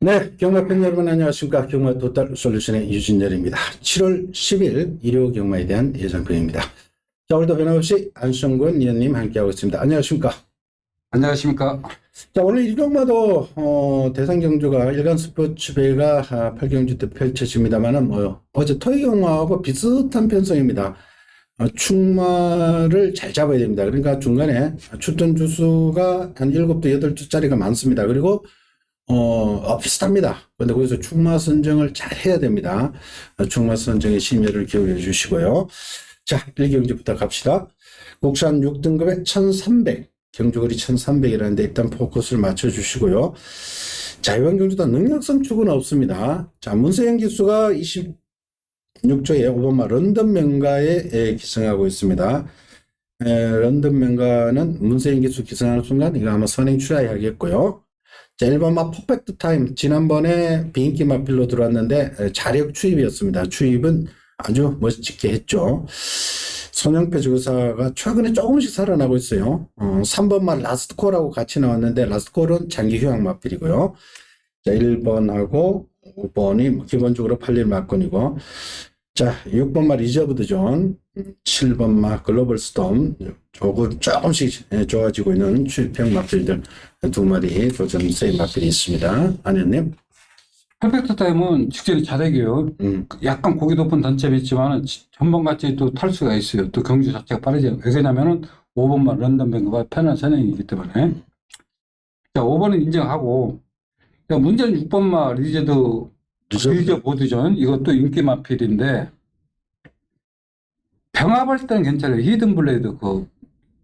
네, 경마팬 여러분 안녕하십니까. 경마 도달 솔루션의 유진열입니다. 7월 10일 일요 경마에 대한 예상평입니다. 자, 오늘도 변함없이 안성권 위원님 함께하고 있습니다. 안녕하십니까. 안녕하십니까. 자, 오늘 일경마도 대상 경주가 일간 스포츠배가 8경주 때 펼쳐집니다만은 어제 토요 경마하고 비슷한 편성입니다. 축마를 잘 잡아야 됩니다. 그러니까 중간에 출전 주수가 한 7두 8두짜리가 많습니다. 그리고 비슷합니다. 그런데 거기서 축마 선정을 잘 해야 됩니다. 축마 선정에 심혈을 기울여 주시고요. 자, 1경주부터 갑시다. 국산 6등급에 1300, 경주거리 1300이라는데 일단 포커스를 맞춰 주시고요. 자, 이번 경주도 능력성 축은 없습니다. 자, 문세영 기수가 26조에 5번마 런던 명가에 기승하고 있습니다. 런던 명가는 문세영 기수 기승하는 순간 이거 아마 선행 출하해야겠고요. 자, 1번마 퍼펙트 타임. 지난번에 비인기 마필로 들어왔는데 자력 추입이었습니다. 추입은 아주 멋지게 했죠. 손영표 주사가 최근에 조금씩 살아나고 있어요. 3번마 라스트콜하고 같이 나왔는데 라스트콜은 장기 휴양 마필이고요. 자, 1번하고 5번이 기본적으로 8일 막건이고, 자, 6번마 리저브드 존, 7번마 글로벌 스톰, 조금씩 좋아지고 있는 추입형 마필들 두 마리 도전 세임 마필이 있습니다. 안현님. 퍼펙트 타임은 직전이 자력이에요. 약간 고기 높은 단점이 있지만 전번같이 또 탈수가 있어요. 또 경주 자체가 빠르죠. 왜냐면은 5번만 런던 뱅크가 편한 선행이기 때문에. 자, 5번은 인정하고, 자, 문제는 6번마 리저 보드전, 이것도 인기 마필인데, 병합할 때는 괜찮아요. 히든 블레이드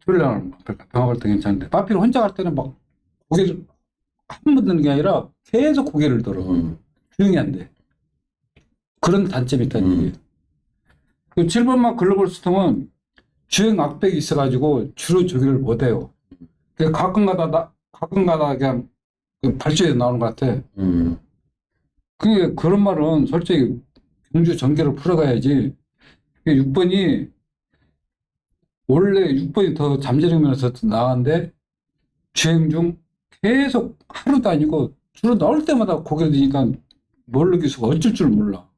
트릴러는 병합할 때 괜찮은데, 마필 혼자 갈 때는 막 고개를 한 번 드는 게 아니라 계속 고개를 들어. 조용히 안 돼. 그런 단점이 있다는 얘기예요. 그 7번마 글로벌 스톰은 주행 악백이 있어가지고 주로 조기를 못해요. 가끔 가다 그냥 발주에서 나오는 것 같아. 그런 말은 솔직히 경주 전개를 풀어가야지. 6번이 원래 6번이 더 잠재력면에서 나왔는데 주행 중 계속 하루 다니고 주로 나올 때마다 고개를 드니까 뭘로 기수가 어쩔 줄 몰라.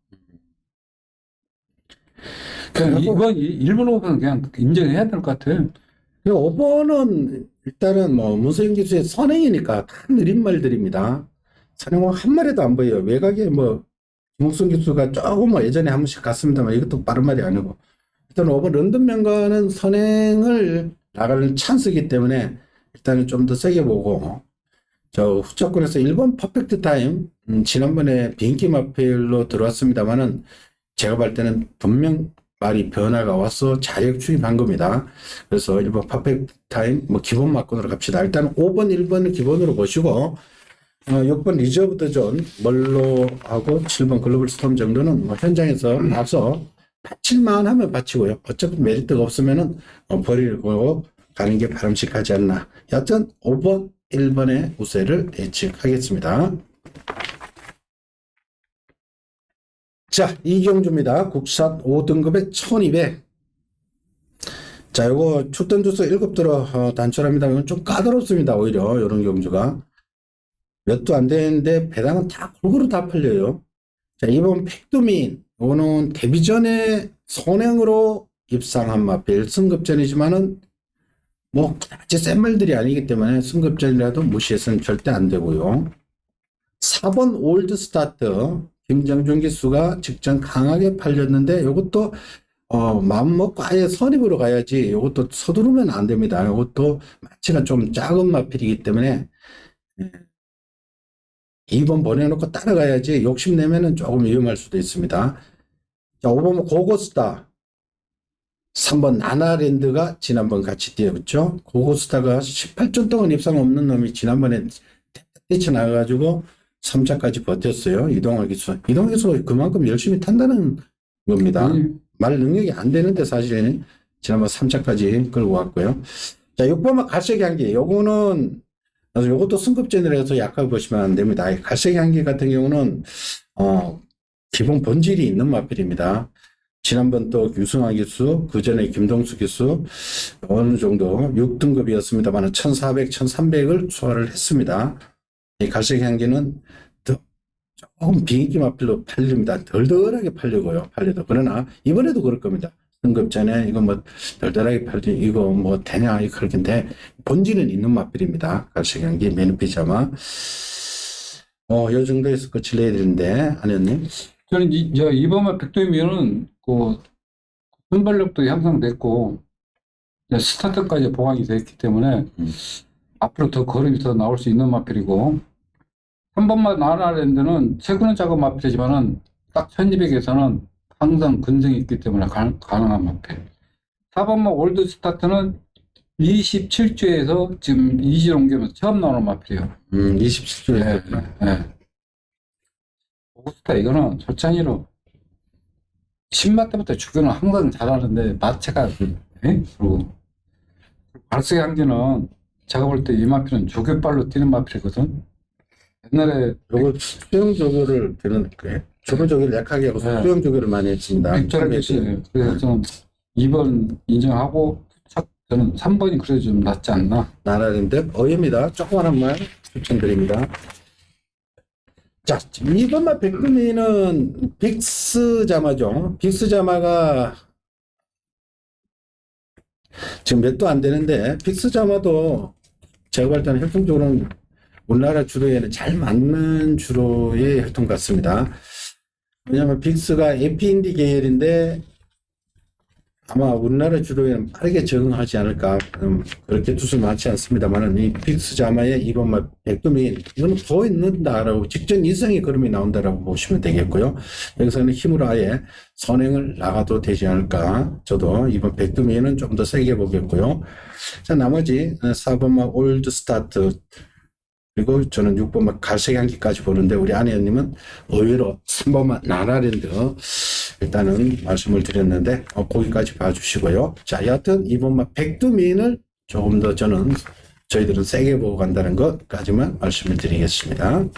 그냥 이번 1번 5번은 그냥 인정해야 될 것 같아. 5번은 일단은 문세영 기수의 선행이니까 다 느린 말들입니다. 선행은 한 마리도 안 보여요. 외곽에 김옥순 기수가 조금 예전에 한 번씩 갔습니다만 이것도 빠른 말이 아니고, 일단 5번 런던 명가는 선행을 나갈 찬스이기 때문에 일단은 좀 더 세게 보고, 저 후차권에서 1번 퍼펙트 타임, 지난번에 비인기 마필로 들어왔습니다만은 제가 볼 때는 분명 말이 변화가 와서 자력 추입한 겁니다. 그래서 1번 퍼펙트 타임 기본 막건으로 갑시다. 일단 5번 1번을 기본으로 보시고, 6번 리저브드 존 멀로하고 7번 글로벌 스톰 정도는 현장에서 나서 바칠만 하면 바치고요. 어차피 메리트가 없으면은 버리고 가는 게 바람직하지 않나. 여하튼 5번 1번의 우세를 예측하겠습니다. 자, 이경주입니다. 국산 5등급에 1200. 자, 요거 출전 주수 7두로 단촐합니다. 이건 좀 까다롭습니다. 오히려 이런 경주가 몇 도 안 되는데 배당은 다 골고루 다 팔려요. 자, 이번 팩도민, 이거는 데뷔 전에 선행으로 입상한 마필 승급전이지만은 아주 센 말들이 아니기 때문에 승급전이라도 무시해서는 절대 안 되고요. 4번 올드 스타트 김정준 기수가 직전 강하게 팔렸는데 이것도 마음 먹고 아예 선입으로 가야지. 이것도 서두르면 안 됩니다. 이것도 마치가 좀 작은 마필이기 때문에 2번 보내놓고 따라가야지. 욕심내면은 조금 위험할 수도 있습니다. 자, 5번 고고스타, 3번 나나랜드가 지난번 같이 뛰어봤죠. 고고스타가 18전 동안 입상 없는 놈이 지난번에 뛰쳐나가가지고 3차까지 버텼어요. 이동화 기수 그만큼 열심히 탄다는 겁니다. 말 능력이 안 되는데 사실 지난번 3차까지 끌고 왔고요. 자, 6번만 갈색 향기. 요거는 요것도 승급전이라서 약하게 보시면 안 됩니다. 갈색 향기 같은 경우는 기본 본질이 있는 마필입니다. 지난번 또 유승환 기수, 그 전에 김동수 기수 어느 정도 6등급이었습니다만 1400, 1300을 소화를 했습니다. 이 갈색 향기는 더 조금 비인기 마필로 팔립니다. 덜덜하게 팔려도. 그러나 이번에도 그럴 겁니다. 선급 전에 이거 뭐 덜덜하게 팔지 이거 뭐 되냐 이 그렇긴데 본질은 있는 마필입니다. 갈색연기 매니피자마. 요 정도에서 끝을 내야 되는데 아니었니? 저는 이번만 백도이면은 그 순발력도 향상됐고 이제 스타트까지 보강이 됐기 때문에 앞으로 더 걸음이 더 나올 수 있는 마필이고 3번만 나라랜드는 최근은 작은 마필이지만은 딱 1200에서는 항상 근성이 있기 때문에 가능한 마필. 4번만 올드 스타트는 27주에서 지금 2질 옮기면서 처음 나오는 마필이에요. 27주에. 네. 오스타 이거는 솔찬이로 10마 때부터 주교는 항상 잘하는데 마체가 그리고 발색 향기는 제가 볼 때 이 마필은 조교발로 뛰는 마필이거든. 옛날에 요거 수영 조교를 되는 거예요. 조교 조교를 약하게 하고 네. 수영 조교를 많이 했습니다. 그래서 저는 2번 인정하고 저는 3번이 그래도 좀 낫지 않나. 나라랜드 어입니다. 조그만한 말 추천드립니다. 자, 2번만 백금이는 빅스 자마죠. 빅스 자마가 지금 몇 도 안 되는데 빅스 자마도 제가 볼 때는 혈통적으로는 우리나라 주로에는 잘 맞는 주로의 혈통 같습니다. 왜냐하면 빅스가 에피인디 계열인데 아마 우리나라 주로에는 빠르게 적응하지 않을까. 그렇게 두술 많지 않습니다만은 이 빅스 자마의 이번 백금이 이거는 더 있는다라고 직전 이상의 걸음이 나온다라고 보시면 되겠고요. 여기서는 힘으로 아예 선행을 나가도 되지 않을까. 저도 이번 백금이는 좀 더 세게 보겠고요. 자, 나머지 4번만 올드 스타트 그리고 저는 6번만 갈색 향기까지 보는데 우리 안혜연님은 의외로 3번만 나라랜드 일단은 말씀을 드렸는데 거기까지 봐주시고요. 자, 여하튼 2번만 백두민을 조금 더 저희들은 세게 보고 간다는 것까지만 말씀을 드리겠습니다.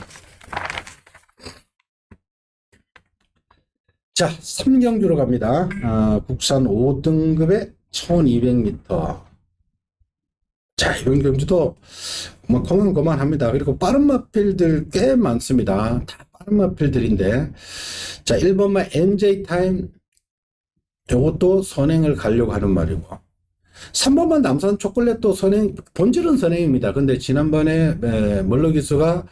자, 3경주로 갑니다. 국산 5등급의 1200m. 자, 이번 경주도 뭐 고만고만합니다. 그리고 빠른 마필들 꽤 많습니다. 다 빠른 마필들인데 자, 1번만 MJ타임 이것도 선행을 가려고 하는 말이고 3번만 남산 초콜릿도 선행 본질은 선행입니다. 근데 지난번에 멀러기수가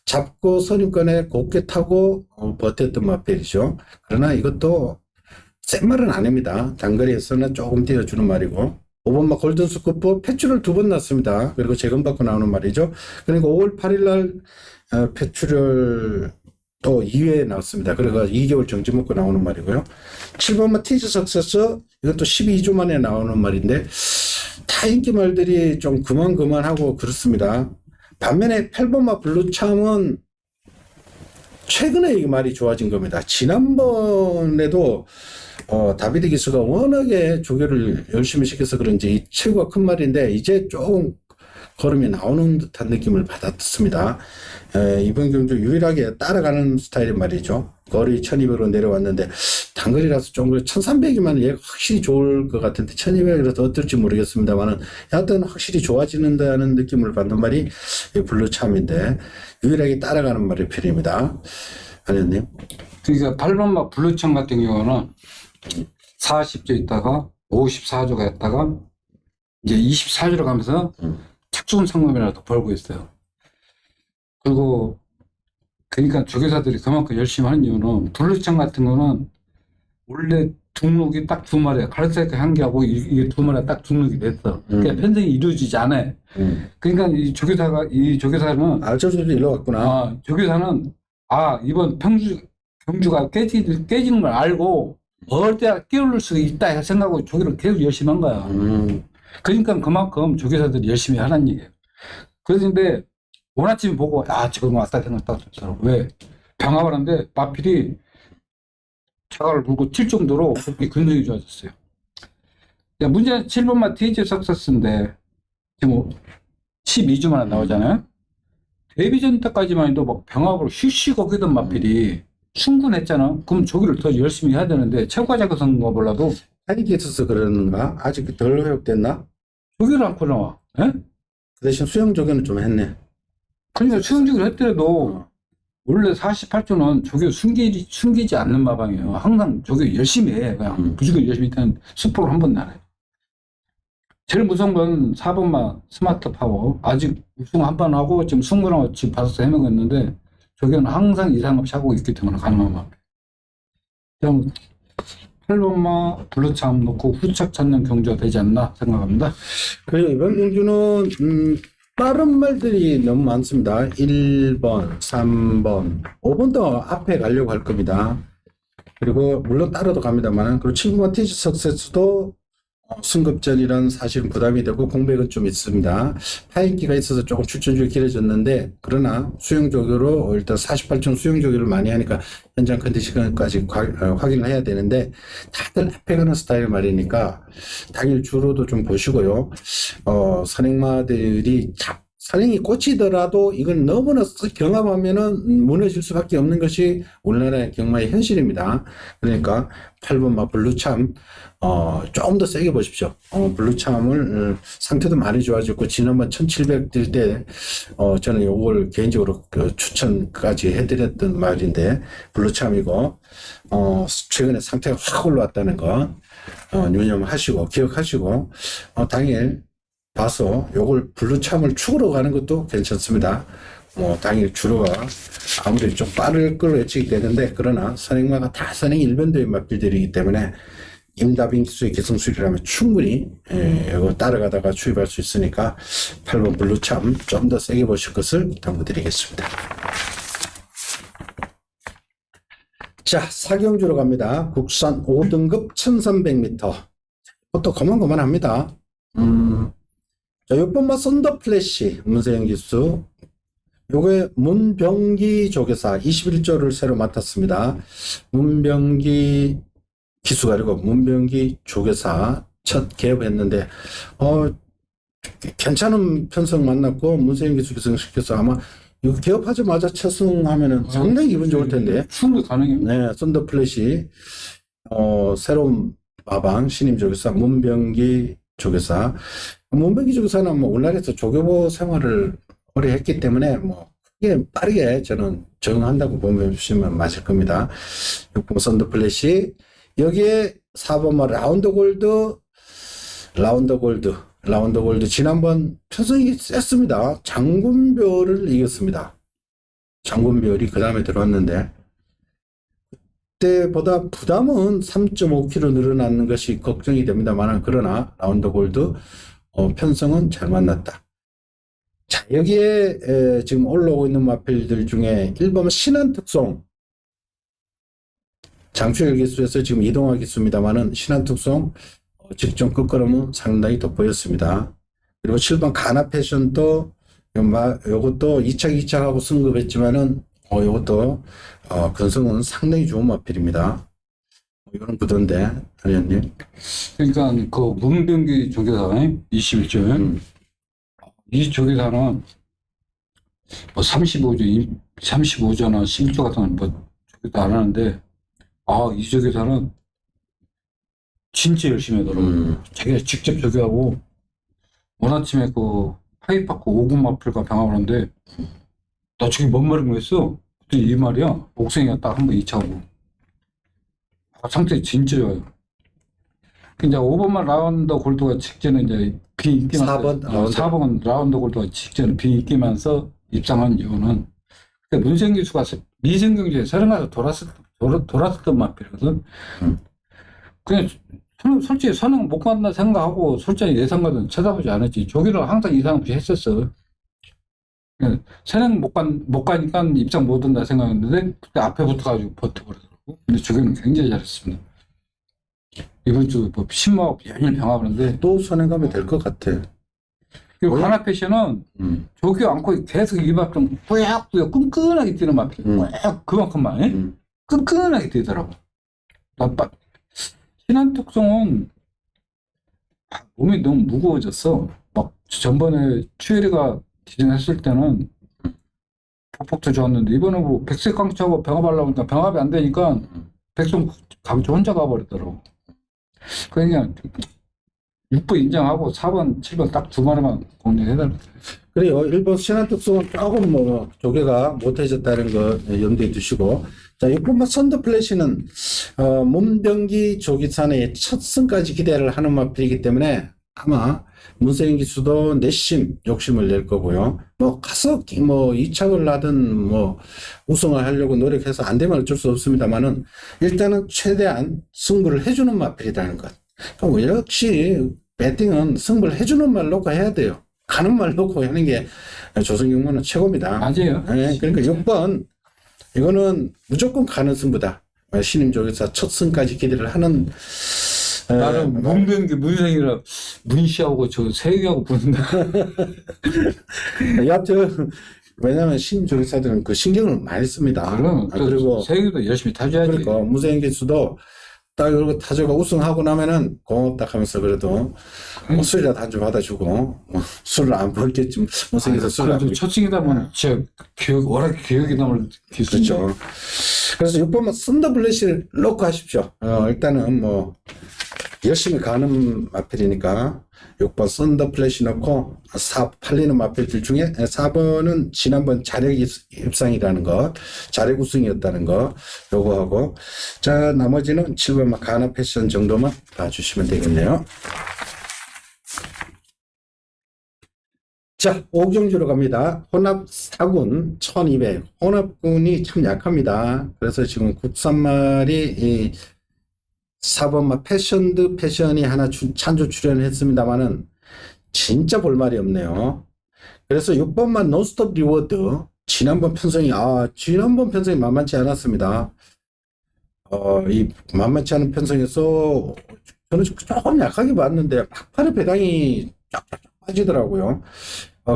잡고 선임권에 곱게 타고 버텼던 마필이죠. 그러나 이것도 센 말은 아닙니다. 단거리에서는 조금 띄워주는 말이고 5번마 골든스쿠프 패출을 2번 났습니다. 그리고 재검받고 나오는 말이죠. 그러니까 5월 8일 날 패출을 또 2회에 나왔습니다. 그래서 2개월 정지 먹고 나오는 말이고요. 7번마 티즈 석세스 이것도 12주 만에 나오는 말인데 다 인기 말들이 좀 그만하고 그렇습니다. 반면에 8번마 블루참은 최근에 이 말이 좋아진 겁니다. 지난번에도 다비드 기수가 워낙에 조교를 열심히 시켜서 그런지 이 체구가 큰 말인데 이제 조금 걸음이 나오는 듯한 느낌을 받았습니다. 이번 경주 유일하게 따라가는 스타일인 말이죠. 거리 1200으로 내려왔는데 단거리라서 좀 1300이면 얘가 확실히 좋을 것 같은데 1200이라서 어떨지 모르겠습니다만은 여하튼 확실히 좋아지는다는 느낌을 받는 말이 블루참인데 유일하게 따라가는 말이 필요입니다. 안현님. 그러니까 8번마 블루청 같은 경우는 40조 있다가 54조가 했다가 이제 24조로 가면서 착수금 상금이라도 벌고 있어요. 그리고 그러니까 조교사들이 그만큼 열심히 하는 이유는 블루청 같은 거는 원래 등록이 딱 2마리야. 갈색 향기하고 이게 2마리가 딱 등록이 됐어. 그러니까 편성이 이루어지지 않아. 그러니까 이 조교사는 저도 일로 왔구나. 조교사는 이번 경주가 깨지는 걸 알고 어떨 때 끼울릴 수 있다 생각하고 조교를 계속 열심히 한 거야. 그러니까 그만큼 조교사들이 열심히 하는 얘기예요. 그런데 원아침에 보고 지금 왔다 생각했다. 왜? 병합을 하는데 마필이 차가를 불고 튈 정도로 그렇게 근성이 좋아졌어요. 문제는 7번만 TJ 석세스인데 지금 12주 만에 나오잖아요. 데뷔 전 때까지만 해도 막 병합으로 쉬쉬거리던 마필이 충분했잖아. 그럼 조기를 더 열심히 해야 되는데 최고가 작은 거 몰라도 타이기 있어서 그러는가? 아직 덜 회복됐나? 조기를 않고 나와. 예? 그 대신 수영 조교는 좀 했네. 그러니까 수영직을 했더라도 원래 48조는 조교 숨기지 않는 마방이에요. 항상 조교 열심히 해. 그냥 무조건 열심히 하는 수포를 한 번도 안 해. 제일 무서운 건 4번마 스마트 파워. 아직 우승 한 번 하고 지금 승부랑 지금 받아서 해먹고 있는데 조교는 항상 이상 없이 하고 있기 때문에 가능한 마. 그럼 8번마 블루참 놓고 후착 찾는 경주가 되지 않나 생각합니다. 그리고 이번 경주는 빠른 말들이 너무 많습니다. 1번, 3번, 5번도 앞에 가려고 할 겁니다. 그리고 물론 따라도 갑니다만, 그리고 7번 티지 석세스도 승급전이란 사실은 부담이 되고 공백은 좀 있습니다. 파인기가 있어서 조금 출전줄이 길어졌는데, 그러나 수영조교로 일단 48촌 수영조교를 많이 하니까 현장 컨디션까지 확인을 해야 되는데, 다들 앞에 가는 스타일 말이니까 당일 주로도 좀 보시고요. 선행마들이 선행이 꽂히더라도 이건 너무나 경험하면은 무너질 수밖에 없는 것이 우리나라의 경마의 현실입니다. 그러니까 8번마 블루참 조금 더 세게 보십시오. 블루참을 상태도 많이 좋아졌고 지난번 1700 뛸 때 저는 이걸 개인적으로 추천까지 해드렸던 말인데 블루참이고 최근에 상태가 확 올라왔다는 거 유념하시고 기억하시고 당일 봐서 요걸 블루참을 축으로 가는 것도 괜찮습니다. 당일 주로가 아무래도 좀 빠를 걸로 예측이 되는데 그러나 선행마가 다 선행 일변도의 맛bil들이기 때문에 임다빈 기수의 기승술이라면 충분히 이거 따라가다가 추입할 수 있으니까 8번 블루참 좀 더 세게 보실 것을 당부드리겠습니다. 자, 사경주로 갑니다. 국산 5등급 1300m. 그것도 거만거만합니다. 자, 6번마 썬더 플래시 문세영 기수. 요게 문병기 조교사 21조를 새로 맡았습니다. 문병기 기수가 아니고 문병기 조교사 첫 개업했는데 괜찮은 편성 만났고 문세영 기수 기승시켜서 아마 이거 개업하자마자 첫 승하면은 상당히 기분 좋을 텐데. 충분히 가능해요. 네, 썬더 플래시 새로운 마방 신임 조교사 문병기 조교사. 문병기 조교사는 뭐 우리나라에서 조교부 생활을 오래 했기 때문에 뭐 크게 빠르게 저는 적응한다고 보시면 맞을 겁니다. 6번 썬더 플래시 여기에 4번마 라운드 골드 지난번 편성이 셌습니다. 장군별을 이겼습니다. 장군별이 그 다음에 들어왔는데 그때보다 부담은 3.5kg 늘어나는 것이 걱정이 됩니다만 그러나 라운드 골드 편성은 잘 만났다. 자, 여기에 지금 올라오고 있는 마필들 중에 1번 신한특송 장추열 기수에서 지금 이동화 기수입니다만은 신한특송 직전 끝걸음은 상당히 돋보였습니다. 그리고 7번 가나 패션도 요것도 2착하고 승급했지만은 요것도 근성은 상당히 좋은 마필입니다. 이런 구도인데 의원님. 그러니까 그 문병기 조교사 21조 이 조교사는 뭐 35조나 11조 같은 건 뭐 조교도 안 하는데 이 조교사는 진짜 열심히 하더라고요. 자기가 직접 조교하고 오늘 아침에 그 하이파크 5군 마필과 병합을 하는데 나 저기 뭔 말인 거였어? 그랬더니 이 말이야. 옥생이가 딱 한 번 2차하고 상태 진짜 좋아요. 이제 5번만 라운드 골드가 직전에 이제 비인기만 4번 라운드 골드가 직전에 비인기면서 입상한 이유는 그때 문세영 기수가 미생경주에 서령가서 돌았었던 마필이거든. 그냥 솔직히 선행 못 간다 생각하고 솔직히 예상과는 쳐다보지 않았지. 조기를 항상 이상 없이 했었어. 선행 못 가니까 입상 못 한다 생각했는데 그때 앞에 붙어가지고 버텨버리더라고. 근데 조기는 굉장히 잘했습니다. 이번 주 뭐 신마업 연일 병합하는데 또 선행 가면 될 것 같아. 그리고 가나 패션은 조기 않고 계속 이막 좀 뿌약뿌약 끈끈하게 뛰는 마필. 뿌약 그만큼만 끈끈하게 뛰더라고. 신한특송은 몸이 너무 무거워졌어. 막 전번에 추예리가 기증했을 때는 폭폭도 좋았는데 이번에 뭐 백색 강추하고 병합하려고 하니까 병합이 안 되니까 백성 강추 혼자 가버리더라고. 그러니까 6번 인정하고 4번, 7번 딱 두 마리만 공략해달라. 그래요. 일본 신한특수는 조금 뭐 조개가 못해졌다는 거 염두에 두시고. 자, 6번마 선더 플래시는 문병기 조기산의 첫 승까지 기대를 하는 마필이기 때문에 아마 문세인 기수도 내심 욕심을 낼 거고요. 뭐 가서 뭐 2착을 하든 뭐 우승을 하려고 노력해서 안 되면 어쩔 수 없습니다만은 일단은 최대한 승부를 해주는 마필이라는 것. 뭐 역시 배팅은 승부를 해주는 말 놓고 해야 돼요. 가는 말 놓고 하는 게 조선경무는 최고입니다. 맞아요. 네, 그러니까 6번 이거는 무조건 가는 승부다. 신임 조교사 첫 승까지 기대를 하는 나는 문병기 문생이라 문시하고 저 세기하고 보는다. 여하튼 왜냐하면 신임 조교사들은 그 신경을 많이 씁니다. 그럼 그리고 세기도 열심히 타줘야지. 그러니까 문세인 기수도 딱 이러고 타조가 우승하고 나면은 고맙다 하면서 그래도 뭐 술이라도 한 잔 받아주고 뭐 술을 안 먹겠지. 문세인 기수 술을 안 그래도 먹겠지. 첫 승이다 보면 진짜 기억, 워낙 기억이 남을 기수죠. 그렇죠. 그래서 6번만 썬더블렛을 넣고 하십시오. 일단은 뭐 열심히 가는 마필이니까 6번 썬더블렛이 넣고 팔리는 마필들 중에 4번은 지난번 자력 입상이라는 것, 자력 우승이었다는 거 요거 하고, 자 나머지는 7번 가나 패션 정도만 봐주시면 되겠네요. 자, 옥정주로 갑니다. 혼합 4군 1200. 혼합군이 참 약합니다. 그래서 지금 국산말이 이 4번마 패션이 하나 찬조 출연을 했습니다만은 진짜 볼말이 없네요. 그래서 6번만 논스톱 리워드. 지난번 편성이 만만치 않았습니다. 이 만만치 않은 편성에서 저는 조금 약하게 봤는데 막판에 배당이 쫙쫙 빠지더라고요.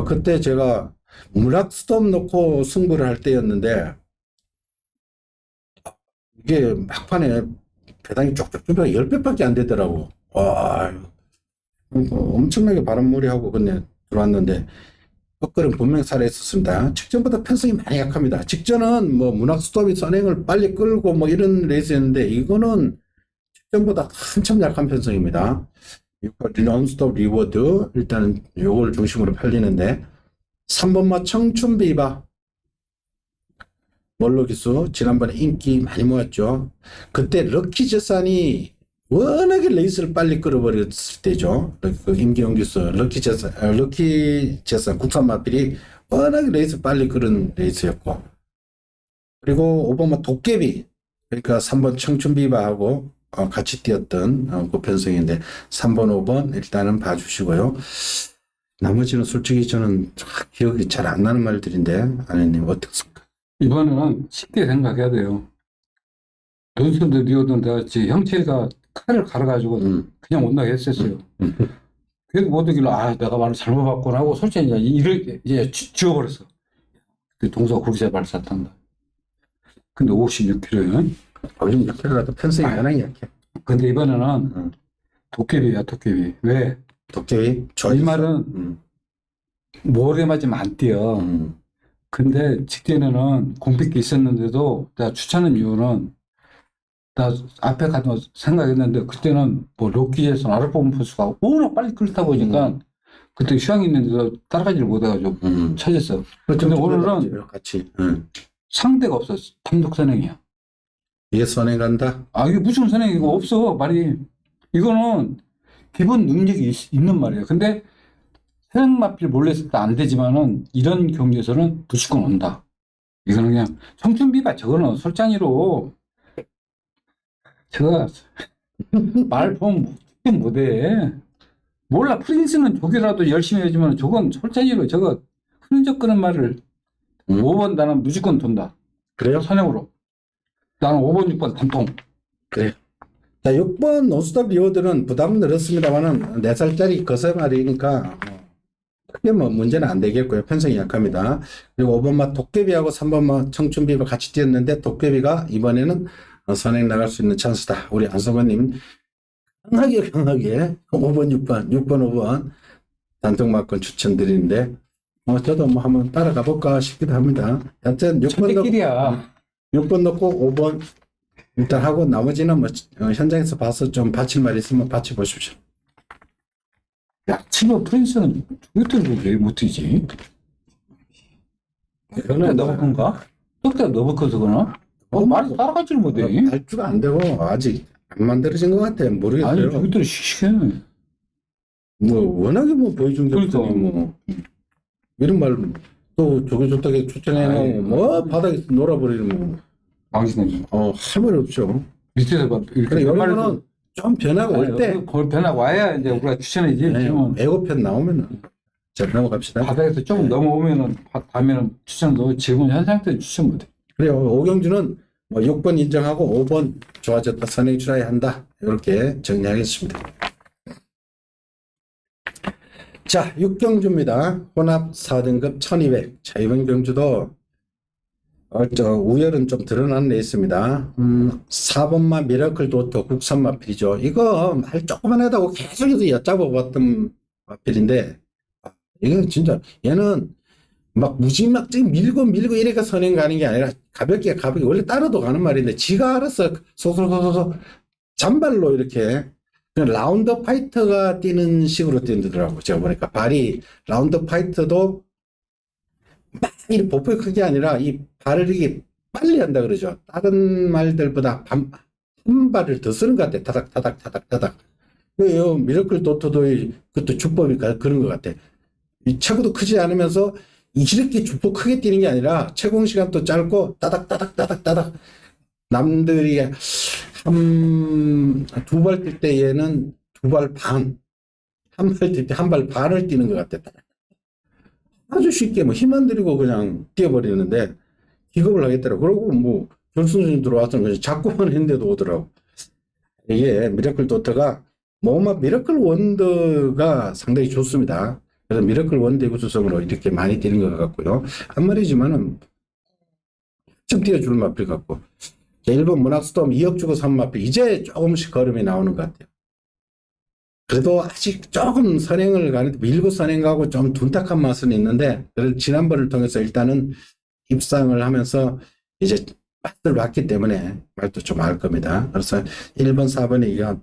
그때 제가 문학 스톱 놓고 승부를 할 때였는데 이게 막판에 배당이 쪽쪽 10배밖에 안 되더라고. 와, 엄청나게 바람몰이하고 근데 들어왔는데 꺾으름 분명 살아있었습니다. 직전보다 편성이 많이 약합니다. 직전은 뭐 문학 스톱이 선행을 빨리 끌고 뭐 이런 레이스였는데 이거는 직전보다 한참 약한 편성입니다. 논스톱 리워드 일단은 요걸 중심으로 팔리는데 3번마 청춘비바 원로 기수 지난번에 인기 많이 모았죠. 그때 럭키 재산이 워낙에 레이스를 빨리 끌어버렸을 때죠. 그 임기영 기수 럭키 재산 국산 마필이 워낙에 레이스 빨리 끌은 레이스였고, 그리고 5번마 도깨비 그러니까 3번 청춘비바하고 같이 뛰었던 그 편성인데 3번, 5번 일단은 봐주시고요. 나머지는 솔직히 저는 기억이 잘 안 나는 말들인데 아내님 어떻습니까? 이번에는 쉽게 생각해야 돼요. 논스톱 리워드는 내가 형체가 칼을 갈아가지고 그냥 못 나게 했었어요. 그래도 못 오길래 내가 말을 잘못 봤구나 하고 솔직히 이제 지워버렸어. 그 동서가 그렇게 잘 말을 잘한다. 근데 56kg요. 요즘 약해라도 편성이 워낙 약해. 근데 이번에는 도깨비야, 도깨비. 왜? 도깨비? 이 말은 모래 맞으면 안 뛰어. 근데 직전에는 공백기 있었는데도 내가 추천한 이유는 나 앞에 가서 생각했는데 그때는 뭐 럭키에서 아르포문 포수가 워낙 빨리 끌다 보니까 그때 휴양이 있는데도 따라가지를 못해가지고 찾았어. 근데 오늘은 같이 상대가 없었어. 단독 선행이야. 이게 선행간다? 이게 무슨 선행이고 없어 말이. 이거는 기본 능력이 있는 말이에요. 근데 선행마필 몰래 했을 때 안 되지만은 이런 경기에서는 무조건 온다. 이거는 그냥 청춘비바 저거는 솔장이로 제가 말 보면 못해. 몰라 프린스는 저기라도 열심히 해주면 저건 솔장이로 저거 흔적 끄는 말을 5번 나는 무조건 돈다. 그래요? 선행으로. 나는 5번, 6번 단통. 그래요. 자, 6번 논스톱 리워드는 부담은 늘었습니다만은 4살짜리 거세말이니까 크게 뭐 문제는 안 되겠고요. 편성이 약합니다. 그리고 5번마 도깨비하고 3번마 청춘비가 같이 뛰었는데 도깨비가 이번에는 선행 나갈 수 있는 찬스다. 우리 안성관님 강하게 5번, 6번, 5번 단통마건 추천드리는데 저도 뭐 한번 따라가 볼까 싶기도 합니다. 여튼 6번 넣고 5번 일단 하고 나머지는 뭐 현장에서 봐서 좀 받칠 말 있으면 받쳐 보십시오. 야, 7번 프린스는 저것들을 왜못 뛰지? 떡대 너무 큰가? 떡대가 너무 커서 그러나? 말이 따라가지를 못해. 발주가 안 되고 아직 안 만들어진 것 같아. 아니, 모르겠어요. 저것들이 씩씩해. 뭐 워낙에 뭐 보여준 게 그러니까. 없더니 뭐 이런 말 또 저기 좋다게 추천해놓고 아이, 뭐 바닥에서 놀아버리는 뭐 망신해지. 할 말 없죠. 밑에서 봐. 그래 이렇게 이런 말을 거는 좀 변화가 올 때 그걸 변화가 와야 이제 우리가 추천해지. 지금은 예고편 나오면은 자 넘어갑시다. 바닥에서 조금 넘어오면은 다음에는 추천도 지금은 현 상태는 추천 못해. 그래요. 오경주는 뭐 6번 인정하고 5번 좋아졌다 선행 출하해야 한다. 이렇게 정리하겠습니다. 자, 6경주입니다. 혼합 4등급 1200. 자, 이번 경주도 우열은 좀 드러난 레이스입니다. 4번마 미라클 도토 국산 마필이죠. 이거 말 조그만 하다고 계속해서 엿잡아 봤던 마필인데 이건 진짜 얘는 막 무지막지 밀고 이래가 선행 가는 게 아니라 가볍게 원래 따라도 가는 말인데 지가 알아서 소소소소 잔발로 이렇게 그냥 라운드 파이터가 뛰는 식으로 뛰더라고. 제가 보니까 발이 라운드 파이터도 막 이렇게 보폭이 큰 게 아니라 이 발을 이렇게 빨리 한다 그러죠. 다른 말들보다 한 발을 더 쓰는 것 같아. 타닥. 그래요. 미러클 도토도 그것도 주법이 그런 것 같아. 이 체구도 크지 않으면서 이렇게 주폭 크게 뛰는 게 아니라 채공 시간도 짧고 따닥 남들이 두 발 뛸 때 얘는 두 발 반, 한 발 뛸 때 한 발 반을 뛰는 것 같아. 아주 쉽게 뭐 힘 안 들이고 그냥 뛰어버리는데 기겁을 하겠더라고. 그러고 뭐 결승전 들어와서 그냥 자꾸만 했는데도 오더라고. 이게 미라클 도트가 뭐만 미라클 원더가 상당히 좋습니다. 그래서 미라클 원더 구수성으로 이렇게 많이 뛰는 것 같고요. 한 마리지만은 좀 뛰어줄 마필 같고. 1번 문학스톰 2억 주고 산 마필 이제 조금씩 걸음이 나오는 것 같아요. 그래도 아직 조금 선행을 가는데 밀고 선행 가고 좀 둔탁한 맛은 있는데 그래도 지난번을 통해서 일단은 입상을 하면서 이제 맛을 봤기 때문에 말도 좀 알 겁니다. 그래서 1번 4번에 이거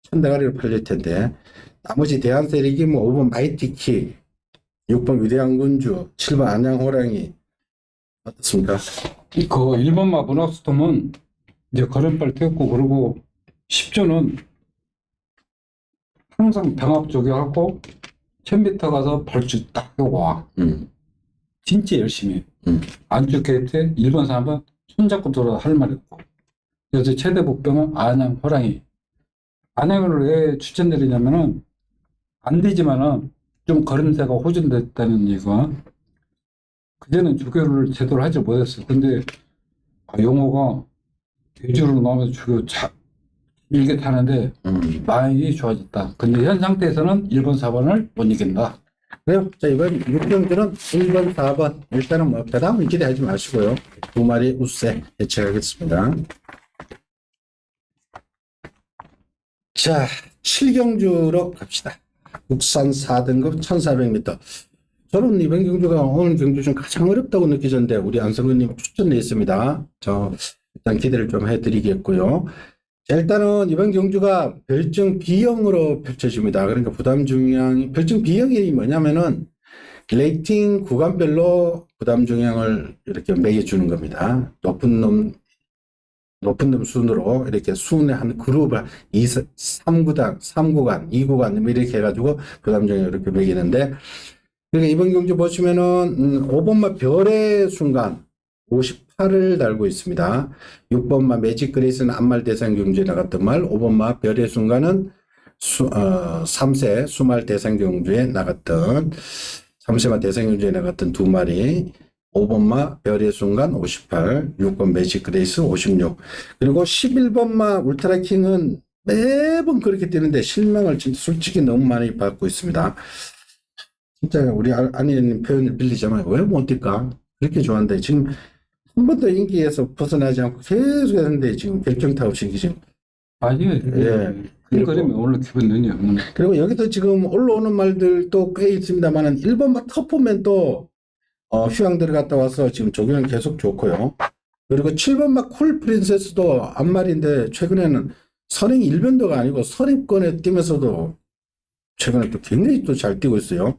천대가리로 팔릴 텐데 나머지 대한세력이 뭐 5번 마이티키 6번 위대한 군주 7번 안양호랑이 어떻습니까? 그 1번마 문학스톰은 이제 걸음발 떼고 그러고 10조는 항상 병합 조교하고 1000m 가서 발주 딱 하고 와. 진짜 열심히 해. 안쪽 게이트에 1번 3번 손잡고 돌아 할 말 없고. 그래서 최대 복병은 안양 호랑이. 안양을 왜 추천드리냐면은 안 되지만은 좀 걸음새가 호전됐다는 얘기가 그전엔 조교를 제대로 하지 못했어. 근데 용호가 대주로 나오면서 조교 길게 타는데 많이 좋아졌다. 근데 현 상태에서는 1번 4번을 못 이긴다. 그래요. 자, 이번 6경주는 1번, 4번. 일단은 뭐, 배당은 기대하지 마시고요. 두 마리 우세 예측하겠습니다. 자, 7경주로 갑시다. 국산 4등급 1400m. 저는 이번 경주가 오늘 경주 중 가장 어렵다고 느껴졌는데, 우리 안성근님 추천돼 있습니다. 저, 일단 기대를 좀 해드리겠고요. 자, 일단은 이번 경주가 별정 B형으로 펼쳐집니다. 그러니까 부담 중량이, 별정 B형이 뭐냐면은 레이팅 구간별로 부담 중량을 이렇게 매겨주는 겁니다. 높은 놈 순으로 이렇게 순의 한 그룹을 3구간, 2구간 이렇게 해가지고 부담 중량을 이렇게 매기는데, 그러니까 이번 경주 보시면은 5번마 별의 순간 58을 달고 있습니다. 6번마 매직 그레이스는 안말 대상 경주에 나갔던 말, 5번마 별의 순간은 3세 수말 대상 경주에 나갔던 3세마 대상 경주에 나갔던 두 마리, 5번마 별의 순간 58, 6번 매직 그레이스 56. 그리고 11번마 울트라킹은 매번 그렇게 뛰는데 실망을 진짜 솔직히 너무 많이 받고 있습니다. 진짜 우리 아내님 표현을 빌리자면 왜 못 뛸까? 그렇게 좋아한다. 지금 한 번도 인기에서 벗어나지 않고 계속 했는데 지금 결정타 없이 지금. 아니요. 예. 큰 그림이 오늘 기분 눈이 없는. 그리고 여기서 지금 올라오는 말들도 꽤 있습니다만은 1번마 터프맨도 휴양 들어갔다 와서 지금 조교는 계속 좋고요. 그리고 7번마 쿨 프린세스도 앞말인데 최근에는 선행 1변도가 아니고 선행권에 뛰면서도 최근에 또 굉장히 또 잘 뛰고 있어요.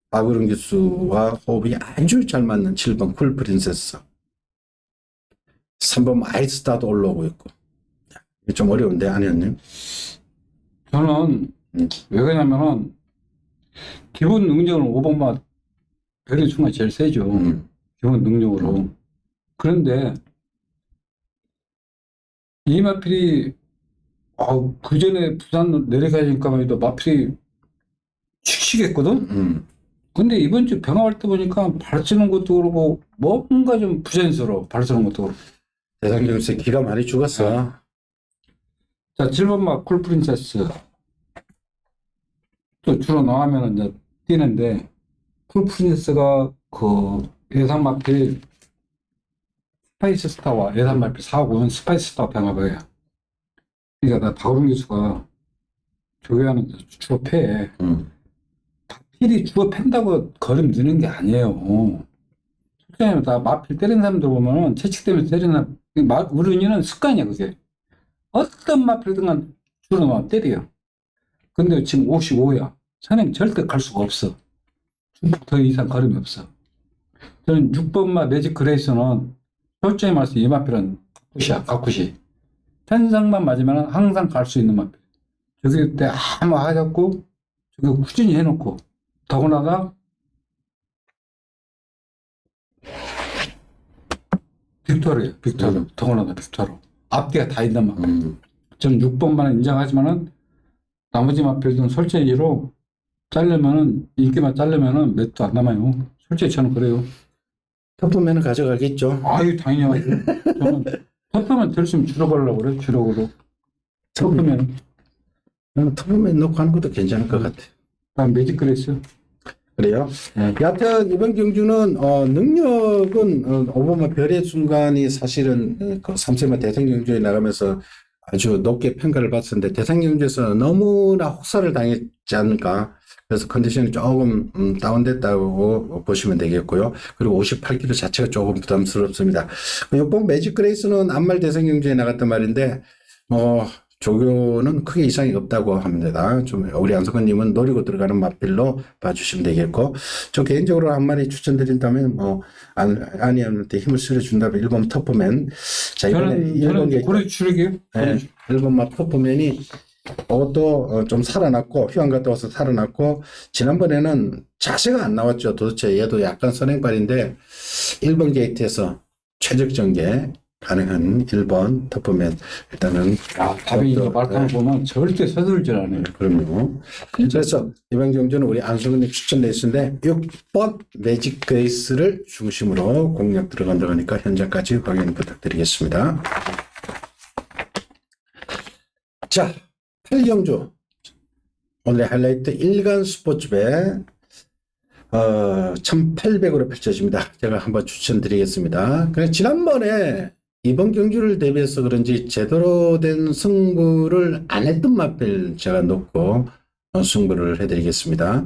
박우른 기수와 호흡이 아주 잘 맞는 7번 쿨 프린세스. 3번 아이스타도 올라오고 있고. 이게 좀 어려운데, 안현님? 저는 왜 그러냐면은 기본 능력은 5번만 별의 충가 제일 세죠. 기본 능력으로. 그런데 이 마필이 그 전에 부산 내려가니까 해도 마필이 씩씩했거든. 근데 이번 주 병합할 때 보니까 발 쓰는 것도 그렇고 뭔가 좀 부자연스러워. 발 쓰는 것도 그렇고. 대상경세 기가 많이 죽었어. 자, 7번 막 쿨프린세스. 또 주로 나가면 이제 뛰는데, 쿨프린세스가 그 예상 마필 스파이스 스타와 예상 마필 4하고는 스파이스 스타 병합을 해요. 그러니까 나 박우른 기수가 조교하는 주로 패해. 필이 주로 팬다고 걸음 느는 게 아니에요. 솔직히 다 마필 때리는 사람들 보면은 채찍 때문에 때리는 우른이는 습관이야 그게. 어떤 마필든 주로 막 때려요. 근데 지금 55야. 선생님 절대 갈 수가 없어. 더 이상 걸음이 없어. 저는 6번마 매직 그레이스는 솔직히 말해서 이 마필은 가쿠시. 편상만 맞으면 항상 갈 수 있는 마필. 저기 때 아무 하자고 저기 꾸준히 해놓고 더구나가 빅토르예요. 더구나가 빅토르. 앞뒤가 다 있단 말이에요. 저는 6번만 인정하지만은 나머지 마필들은 솔직히로 자르면은 인기만 자르면은 몇도 안 남아요. 솔직히 저는 그래요. 터프맨은 가져가겠죠. 아유 당연히 저는 터프맨 들으시면 줄여보려고 그래요. 주력으로. 터프맨. 나는 터프맨 넣고 하는 것도 괜찮을 것 같아. 다음 매직 그레이스. 그래요? 여하튼 이번 경주는 능력은 오버마 별의 순간이 사실은 그 3세마 대선 경주에 나가면서 아주 높게 평가를 받았는데 대선 경주에서 너무나 혹사를 당했지 않을까. 그래서 컨디션이 조금 다운됐다고 보시면 되겠고요. 그리고 58kg 자체가 조금 부담스럽습니다. 이번 매직 그레이스는 안말 대선 경주에 나갔단 말인데 조교는 크게 이상이 없다고 합니다. 좀 우리 안석원님은 노리고 들어가는 마필로 봐주시면 되겠고, 저 개인적으로 한 마리 추천드린다면 아니한테 힘을 실어준다면 1번 터프맨. 자, 이번에 저는 고려 추력이요. 네, 1번마 터프맨이 그것도 좀 살아났고, 휴양 갔다 와서 살아났고, 지난번에는 자세가 안 나왔죠. 도대체 얘도 약간 선행발인데 1번 게이트에서 최적전개 가능한 1번 터프맨. 일단은 답이 이거 말하는 거 보면 절대 서둘질 않아요. 그럼요. 그래서 이번 경주는 우리 안성근님 추천 레이스인데 6번 매직 그레이스를 중심으로 공략 들어간다고 하니까 현장까지 확인 부탁드리겠습니다. 자, 8경주 오늘의 하이라이트 일간 스포츠배 1800으로 펼쳐집니다. 제가 한번 추천드리겠습니다. 그래서 지난번에 이번 경주를 대비해서 그런지 제대로 된 승부를 안 했던 마필 제가 놓고 승부를 해드리겠습니다.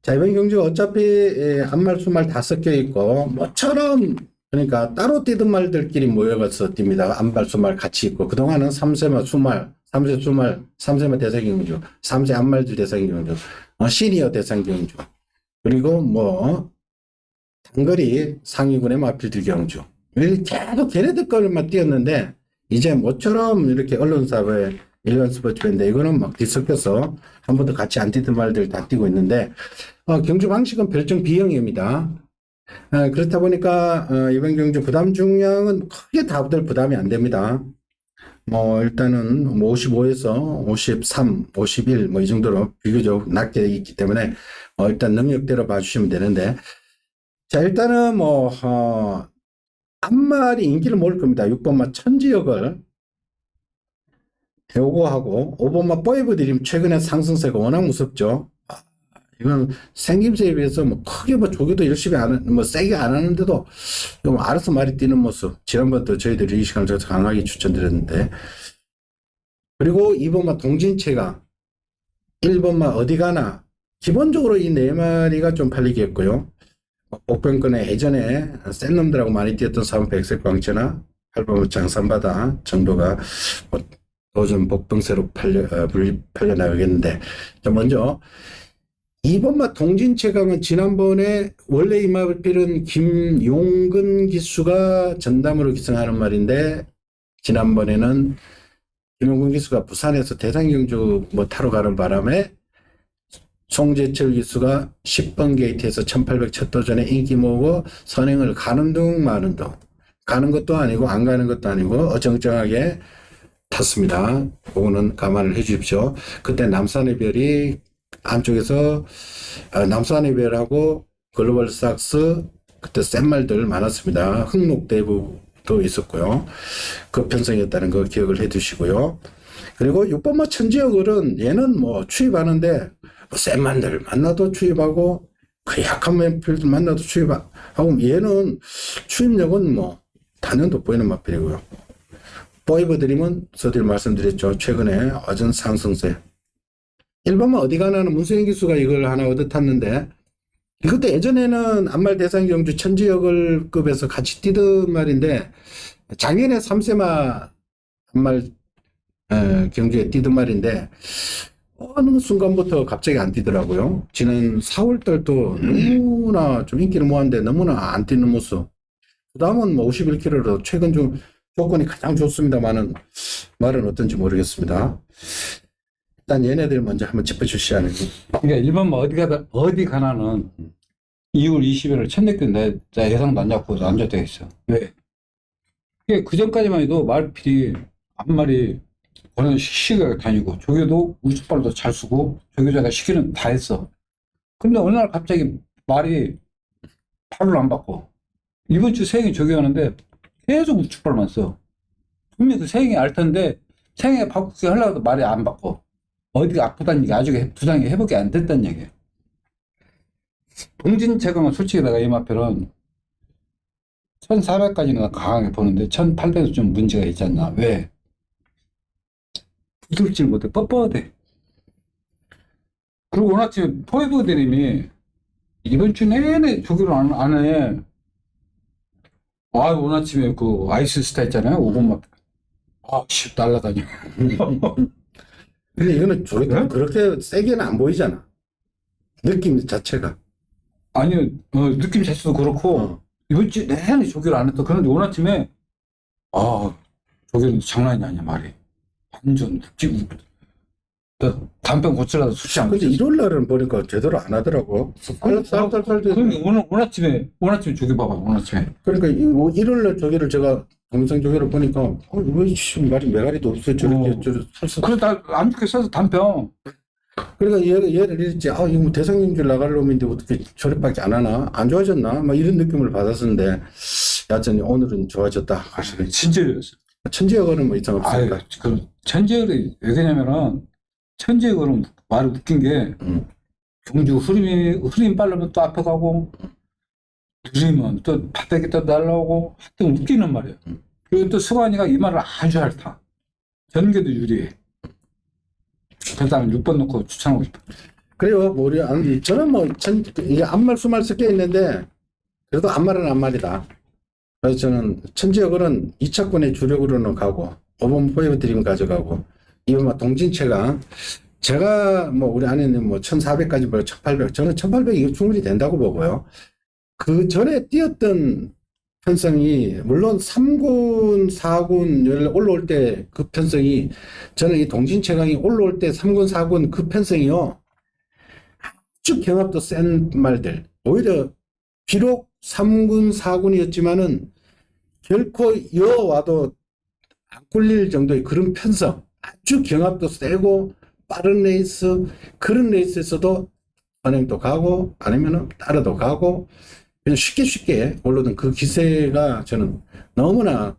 자, 이번 경주 어차피 한말 수말 다 섞여 있고 뭐처럼 그러니까 따로 뛰던 말들끼리 모여가서 뜁니다. 안발 수말 같이 있고 그동안은 3세마 수말, 3세 수말, 3세마 대상 경주, 3세 안말들 대상 경주, 시니어 대상 경주, 그리고 단거리 상위군의 마필들 경주. 계속 걔네들 거만 뛰었는데, 이제 모처럼 이렇게 언론사회 일간 스포츠인데, 이거는 막 뒤섞여서 한 번도 같이 안 뛰던 말들 다 뛰고 있는데, 경주 방식은 별정 B형입니다. 그렇다 보니까, 이번 경주 부담 중량은 크게 다들 부담이 안 됩니다. 일단은 55에서 53, 51, 이 정도로 비교적 낮게 있기 때문에, 일단 능력대로 봐주시면 되는데, 자, 일단은 안말이 인기를 모을 겁니다. 6번마 천지역을 요거하고 5번마 포에버 드림 최근에 상승세가 워낙 무섭죠. 이건 생김새에 비해서 크게 조교도 열심히 세게 안 하는데도 좀 알아서 말이 뛰는 모습. 지난번도 저희들이 이 시간을 더 강하게 추천드렸는데. 그리고 2번마 동진체가 1번마 어디 가나 기본적으로 이 네 마리가 좀 팔리겠고요. 복병권에 예전에 센 놈들하고 많이 뛰었던 3번 백색 광채나 8번 장산바다 정도가 도전 복병세로 팔려나가겠는데, 자, 먼저 2번마 동진최강은 지난번에 원래 이 마필은 김용근 기수가 전담으로 기승하는 말인데, 지난번에는 김용근 기수가 부산에서 대상경주 타러 가는 바람에 송재철 기수가 10번 게이트에서 1800 첫 도전에 인기 모으고 선행을 가는 둥 마는 둥, 가는 것도 아니고 안 가는 것도 아니고 어정쩡하게 탔습니다. 그거는 감안을 해 주십시오. 그때 남산의 별이 안쪽에서 남산의 별하고 글로벌삭스 그때 센 말들 많았습니다. 흥록대부도 있었고요. 그 편성이었다는 거 기억을 해 두시고요. 그리고 6번마 천지역을은 얘는 추입하는데 센 말들 만나도 추입하고 그 약한 맨필드 만나도 추입하고 얘는 추입력은 단연도 보이는 마필이고요. 포이버 드림은 저들 말씀드렸죠. 최근에 어전 상승세. 1번만 어디 가나는 문세영 기수가 이걸 하나 얻어 탔는데, 이것도 예전에는 안말 대상 경주 천지역을급에서 같이 뛰던 말인데, 작년에 3세마 안말 경주에 뛰던 말인데, 어느 순간부터 갑자기 안 뛰더라고요. 지난 4월달도 너무나 좀 인기를 모았는데 너무나 안 뛰는 모습. 그 다음은 51km로 최근 중 조건이 가장 좋습니다만은 말은 어떤지 모르겠습니다. 일단 얘네들 먼저 한번 짚어주시지 그러니까 1번 어디 가나는 2월 20일을 첫 느끼 내 예상도 안 잡고 안 잡혀 있어. 왜? 그 전까지만 해도 말필이 앞말이 거는 시시하게 다니고 조교도 우측발도 잘 쓰고 조교자가 시키는 다 했어. 근데 어느 날 갑자기 말이 팔을 안 바꿔. 이번 주 세행이 조교하는데 계속 우측발만 써. 분명히 그 세행이 알 텐데 세행에 바꾸게 하려고 말이 안 바꿔. 어디가 아프다는 얘기, 아직 부상이 회복이 안 됐다는 얘기예요. 동진체강은 솔직히 내가 이 마필은 1400까지는 강하게 보는데 1800은 좀 문제가 있지 않나. 왜? 부들질 못해. 뻣뻣해. 그리고 오늘 아침에 포이버 대님이 이번 주 내내 조교를 안 해. 오늘 아침에 그 아이스 스타 있잖아요. 5번 마필. 날라다녀. 근데 이거는 조교가 그렇게 세게는 안 보이잖아. 느낌 자체가. 아니요, 느낌 자체도 그렇고, 이번 주 내내 조교를 안 했다. 그런데 오늘 아침에, 조교는 장난이 아니야, 말이. 완전, 담배 고치려다 수치 안 근데 고쳤어. 일요일 날은 보니까 제대로 안 하더라고. 그러니까 오늘 아침에 조교 봐봐, 오늘 아침에. 그러니까 일요일 날 조교를 제가 동영상 조교를 보니까 왜 말이 메가리도 없어 저렇게 살살. 그래서 나안 좋겠어서 단평. 그러니까 얘를 이랬지. 이거 대상경주 나갈 놈인데 어떻게 저래밖에 안 하나? 안 좋아졌나? 막 이런 느낌을 받았었는데, 여하튼 오늘은 좋아졌다. 진짜였어. 천지역은 이상 없습니까? 그 천지역이 왜 그러냐면은 천지역은 말이 웃긴 게 경주 흐름이 빠르면 또 앞에 가고 느리면 또 바닥에 또 날라오고 하여튼 웃기는 말이야. 그리고 또 수관이가 이 말을 아주 잘 타. 전개도 유리해. 그래서 나는 6번 놓고 추천하고 싶어. 그래요. 저는 이게 앞말 수말 섞여 있는데, 그래도 앞말은 앞말이다. 그래서 저는 천지역은 2차권의 주력으로는 가고, 5번 포이브 드림 가져가고, 2번 동진체강. 제가 우리 아내는 1400까지 1800, 저는 1800 이거 충분히 된다고 보고요. 그 전에 뛰었던 편성이, 물론 3군, 4군 올라올 때 그 편성이, 저는 이 동진체강이 올라올 때 3군, 4군 그 편성이요. 아주 경합도 센 말들. 오히려, 비록 3군, 4군이었지만은 결코 이어와도 안 꿀릴 정도의 그런 편성. 아주 경합도 세고, 빠른 레이스, 그런 레이스에서도 선행도 가고, 아니면은 따라도 가고, 그냥 쉽게 올라오던 그 기세가 저는 너무나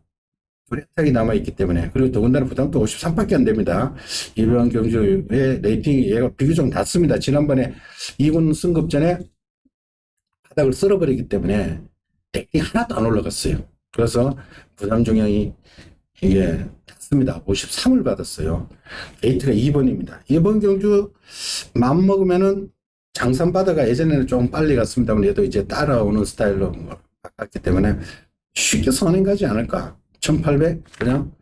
뚜렷하게 남아있기 때문에, 그리고 더군다나 부담도 53밖에 안 됩니다. 이번 경주의 레이팅이 얘가 비교적 낮습니다. 지난번에 2군 승급전에 바닥을 쓸어버리기 때문에 레이팅이 하나도 안 올라갔어요. 그래서 부담 중량이 이게 낮습니다. 53을 받았어요. 게이트가 2번입니다. 이번 경주 맘먹으면은 장산바다가 예전에는 좀 빨리 갔습니다만 얘도 이제 따라오는 스타일로 바꿨기 때문에 쉽게 선행 가지 않을까. 1800 그냥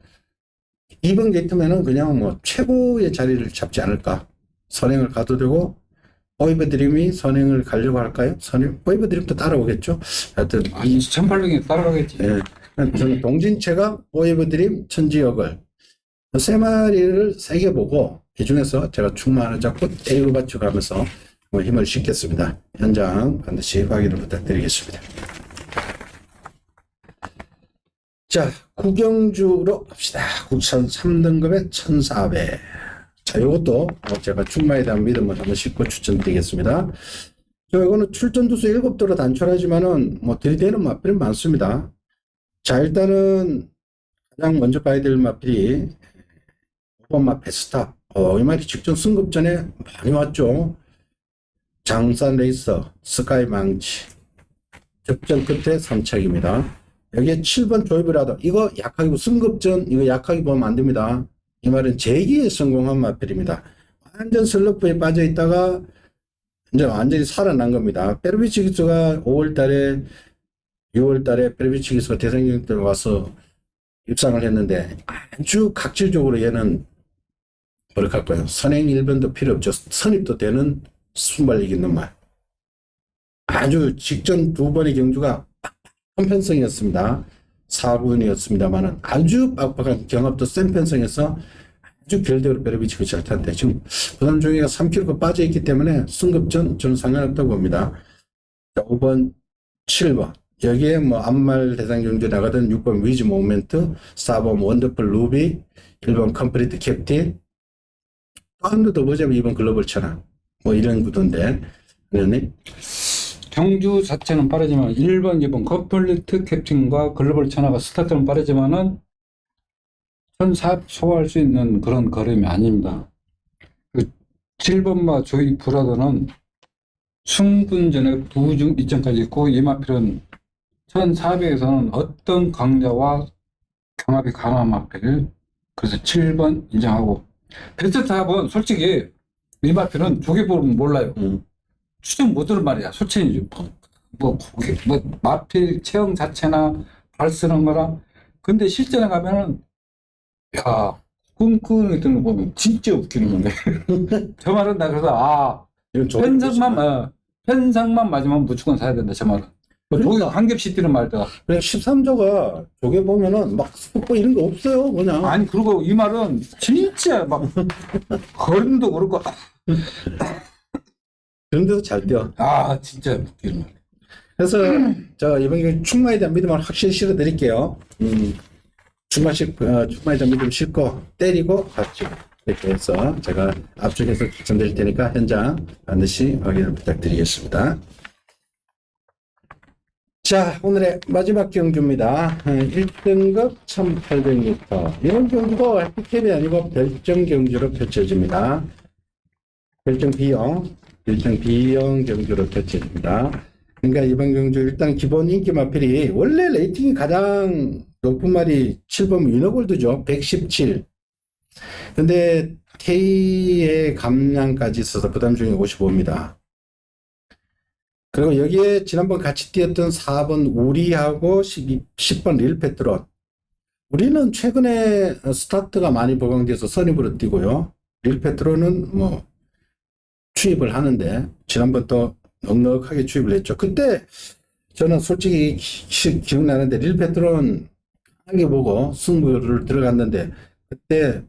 2번 게이트면은 그냥 뭐 최고의 자리를 잡지 않을까. 선행을 가도 되고, 포이버 드림이 선행을 가려고 할까요? 포이버 드림도 따라오겠죠? 하여튼, 아니 1800이 따라가겠지. 예. 저는 동진체가 포이버 드림 천지역을 세 마리를 세게 보고, 이 중에서 제가 충마 하나 잡고 때리고 받쳐가면서 힘을 싣겠습니다. 현장 반드시 확인을 부탁드리겠습니다. 자, 구경주로 갑시다. 국산 3등급의 1400. 자, 요것도 제가 충마에 대한 믿음을 한번 싣고 추천드리겠습니다. 이거는 출전두수 7도로 단촐하지만은 뭐 들이대는 마필이 많습니다. 자, 일단은 가장 먼저 봐야 될 마필이 5번 마필 스탑. 이 말이 직전 승급 전에 많이 왔죠. 장산 레이서, 스카이 망치. 접전 끝에 3착입니다. 여기에 7번 조이브라더. 이거 약하게, 승급전, 이거 약하게 보면 안 됩니다. 이 말은 재기에 성공한 마필입니다. 완전 슬럼프에 빠져 있다가 이제 완전히 살아난 겁니다. 페르비치 기수가 5월 달에, 6월 달에 페르비치 기수가 대성경 때 와서 입상을 했는데 아주 각질적으로 얘는 뭐랄 거예요. 선행 1번도 필요 없죠. 선입도 되는 순발력 있는 말. 아주 직전 2번의 경주가 편성이었습니다. 4군이었습니다만은 아주 빡빡한 경합도 센 편성에서 아주 결대로 베르비치가 잘 탔는데 지금 부담 중에가 3kg가 빠져 있기 때문에 승급전 저는 상관없다고 봅니다. 자, 5번, 7번 여기에 뭐 암말 대상 경주 나가던 6번 위즈 모멘트, 4번 원더풀 루비, 1번 컴플리트 캡틴, 또 한 번 더 보자면 2번 글로벌 천하 뭐 이런 구도인데 그러니 경주 자체는 빠르지만 1번, 2번 컴플리트 캡틴과 글로벌 천하가 스타트는 빠르지만은 1400 소화할 수 있는 그런 걸음이 아닙니다. 7번마 조이 브라더는 승분전에 부중 이점까지 있고 이 마필은 1400에서는 어떤 강자와 경합이 강한 마필, 그래서 7번 인정하고 베스트 탑은 솔직히 이 마필은 조개 보면 몰라요. 추천 못 들은 말이야. 솔직히 뭐 마필 체형 자체나 발 쓰는 거랑 근데 실전에 가면은 야 꿍꿍이 뜨는 거 보면 진짜 웃기는 건데 저 말은 나 그래서 편상만 맞으면 무조건 사야 된다 저 말은. 조개 한 겹씩 뛰는 말이다. 그냥 13조가 조개 보면은 막 뭐 이런 거 없어요 그냥. 아니 그리고 이 말은 진짜 막 걸음도 그렇고 그런데도 잘 뛰어. 진짜 웃기는 말. 그래서 저 이번에 충마에 대한 믿음을 확실히 실어드릴게요. 충마에 대한 믿음 싣고 때리고 갔죠. 이렇게 해서 제가 앞쪽에서 추천드릴 테니까 현장 반드시 확인을 부탁드리겠습니다. 자, 오늘의 마지막 경주입니다. 1등급 1800m. 이런 경주도 FK이 아니고 별정 경주로 펼쳐집니다. 별정 B형 경주로 펼쳐집니다. 그러니까 이번 경주 일단 기본 인기 마필이 원래 레이팅이 가장 높은 말이 7번 위너골드죠. 117. 근데 K의 감량까지 있어서 부담 중에 55입니다. 그리고 여기에 지난번 같이 뛰었던 4번 우리하고 10번 릴페트론. 우리는 최근에 스타트가 많이 보강돼서 선입으로 뛰고요. 릴페트론은 뭐 추입을 하는데 지난번 또 넉넉하게 추입을 했죠. 그때 저는 솔직히 기억나는데 릴페트론 하게 보고 승부를 들어갔는데 그때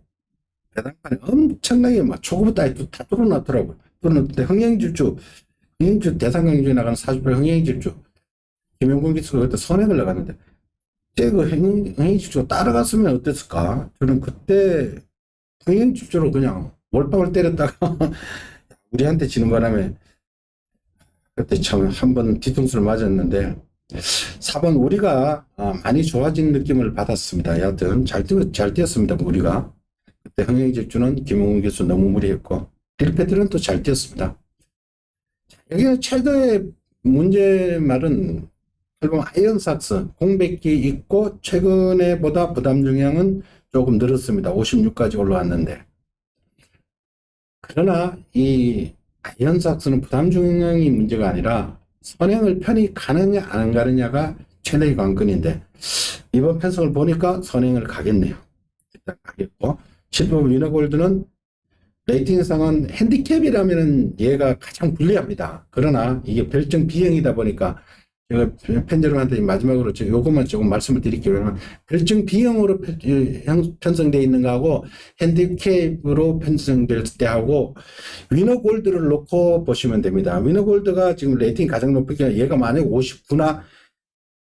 배당판에 엄청나게 막 초급부터 다 뚫어놨더라고요. 뚫어놨는데 흥행질주 대상경주에 나가는 48 흥행질주 김용근 기수가 그때 선행을 나갔는데 그 흥행질주가 따라갔으면 어땠을까? 저는 그때 흥행질주로 그냥 몰빵을 때렸다가 우리한테 지는 바람에 그때 참 한번 뒤통수를 맞았는데 4번 우리가 많이 좋아진 느낌을 받았습니다. 여하튼 잘 뛰었습니다. 우리가 그때 흥행질주는 김용훈 교수 너무 무리했고 릴패들은 또 잘 뛰었습니다. 여기는 최대의 문제 말은 8번 아이언삭스 공백기 있고 최근에 보다 부담 중량은 조금 늘었습니다. 56까지 올라왔는데 그러나 이 아이언삭스는 부담 중량이 문제가 아니라 선행을 편히 가느냐 안 가느냐가 최대의 관건인데 이번 편성을 보니까 선행을 가겠네요. 하겠고 7번 위너골드는 레이팅상은 핸디캡이라면은 얘가 가장 불리합니다. 그러나 이게 별정 B형이다 보니까 제가 팬여러분한테 마지막으로 요것만 조금 말씀을 드릴게요. 별정 B형으로 편성되어 있는 거하고 핸디캡으로 편성될 때하고 위너골드를 놓고 보시면 됩니다. 위너골드가 지금 레이팅이 가장 높으니까 얘가 만약 59나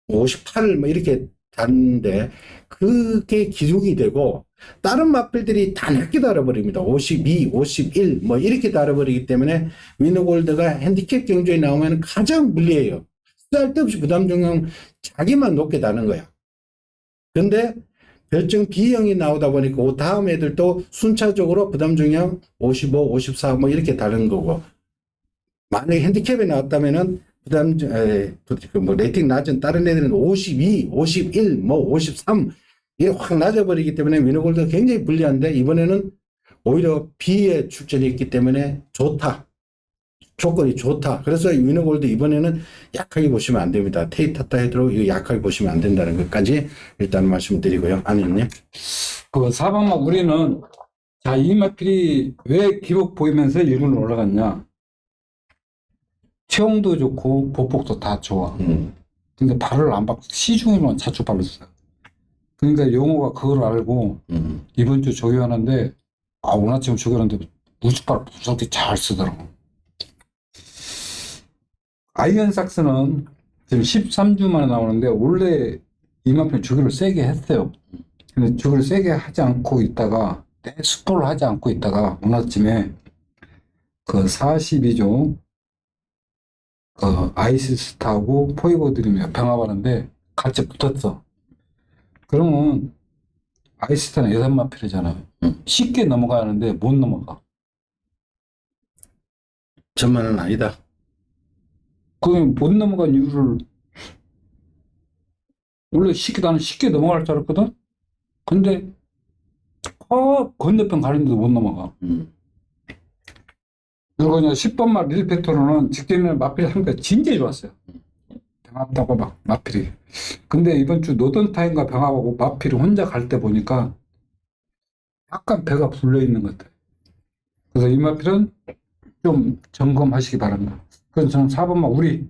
58 뭐 이렇게 다른데 그게 기준이 되고 다른 마필들이 다 낮게 달아버립니다. 52, 51 뭐 이렇게 달아버리기 때문에 위너골드가 핸디캡 경주에 나오면 가장 불리해요. 쓸데없이 부담 중량 자기만 높게 다는 거야. 근데 별정 B형이 나오다 보니까 그 다음 애들도 순차적으로 부담 중량 55, 54 뭐 이렇게 다른 거고 만약에 핸디캡에 나왔다면은 뭐 레이팅 낮은 다른 애들은 52, 51, 뭐 53 이게 확 낮아버리기 때문에 위너골드가 굉장히 불리한데 이번에는 오히려 B에 출전이 있기 때문에 좋다. 조건이 좋다. 그래서 위너골드 이번에는 약하게 보시면 안 됩니다. 테이타타 헤드로 이거 약하게 보시면 안 된다는 것까지 일단 말씀드리고요. 아니님. 그 4번만 우리는 자, 이 마필이 왜 기록 보이면서 1군으로 올라갔냐? 체형도 좋고 보폭도 다 좋아. 근데 발을 안 받고 시중에만 자주 발랐어요. 그러니까 용호가 그걸 알고 이번 주 조교하는데 오늘 아침 조교하는데 무지발 무섭게 잘 쓰더라고. 아이언삭스는 지금 13주 만에 나오는데 원래 이마편 주기를 세게 했어요. 근데 주기를 세게 하지 않고 있다가 스포를 하지 않고 있다가 오늘 아침에 그 42조 그 아이스스타하고 포이버드리며 병합하는데 같이 붙었어. 그러면 아이스스타는 예산마필이잖아요. 쉽게 넘어가는데 못 넘어가. 전만은 아니다. 그럼 못 넘어간 이유를 원래 나는 쉽게 넘어갈 줄 알았거든. 근데 건너편 가는데도 못 넘어가. 그리고 이제 10번 말 릴팩토로는 직전에 마필 상대가 진짜 좋았어요. 병합하고 막 마필이. 근데 이번 주 노던타임과 병합하고 마필이 혼자 갈 때 보니까 약간 배가 불러 있는 것 같아요. 그래서 이 마필은 좀 점검하시기 바랍니다. 그래서 저는 4번만 우리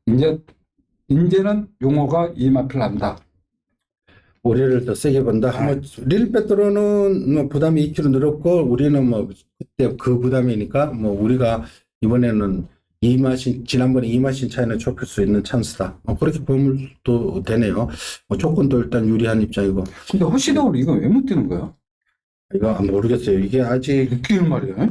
이제는 용어가 이 마필 난다. 우리를 더 세게 본다. 뭐 릴페트로는 뭐 부담이 2kg 늘었고 우리는 뭐 그때 그 부담이니까 뭐 우리가 이번에는 지난번에 2마신 차이는 좁힐 수 있는 찬스다. 그렇게 보면 또 되네요. 조건도 일단 유리한 입장이고. 근데 허시덕으로 이건 왜 못 뛰는 거야? 이거 모르겠어요. 이게 아직 느끼는 말이야.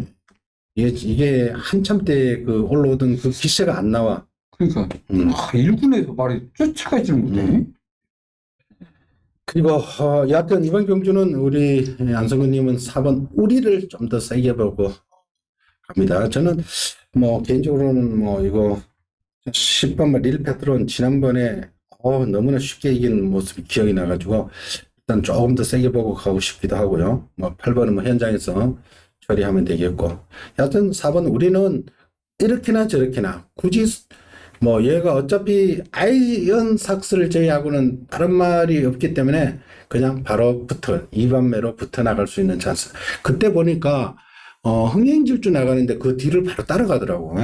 이게 한참 때 그 올라오던 그 기세가 안 나와. 그러니까 1군에서 말이 쫓아가지를 못해. 그리고 여하튼 이번 경주는 우리 안성근님은 4번 우리를 좀 더 세게 보고 갑니다. 저는 뭐 개인적으로는 뭐 이거 10번 릴페트론 지난번에 너무나 쉽게 이긴 모습이 기억이 나가지고 일단 조금 더 세게 보고 가고 싶기도 하고요. 뭐 8번은 뭐 현장에서 처리하면 되겠고 여하튼 4번 우리는 이렇게나 저렇게나 굳이 뭐 얘가 어차피 아이언삭스를 제외하고는 다른 말이 없기 때문에 그냥 바로 2반매로 붙어 나갈 수 있는 찬스. 그때 보니까 흥행질주 나가는데 그 뒤를 바로 따라가더라고.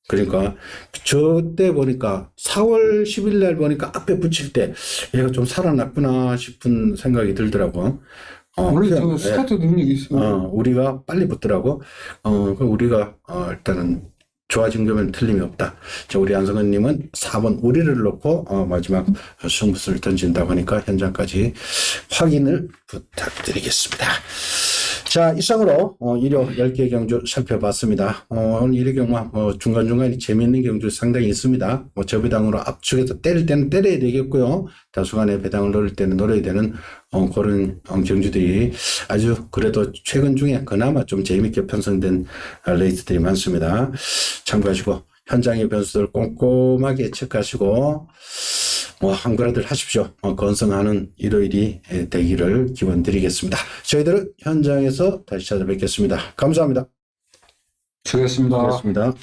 그러니까 저때 보니까 4월 10일 날 보니까 앞에 붙일 때 얘가 좀 살아났구나 싶은 생각이 들더라고. 원래 저 스타트 능력이 있어. 우리가 빨리 붙더라고. 그 우리가 일단은 좋아진 거면 틀림이 없다. 우리 안성근님은 4번 우리를 놓고 마지막 승부수를 던진다고 하니까 현장까지 확인을 부탁드리겠습니다. 자, 이상으로 일요 10개 경주 살펴봤습니다. 오늘 일요 경마 중간중간에 재미있는 경주 상당히 있습니다. 저배당으로 압축해서 때릴 때는 때려야 되겠고요. 다수간에 배당을 노릴 때는 노려야 되는 그런 경주들이 아주 그래도 최근 중에 그나마 좀 재미있게 편성된 레이스들이 많습니다. 참고하시고 현장의 변수들 꼼꼼하게 체크하시고 한글화들 하십시오. 건성하는 일요일이 되기를 기원 드리겠습니다. 저희들은 현장에서 다시 찾아뵙겠습니다. 감사합니다. 수고했습니다. 수고하셨습니다.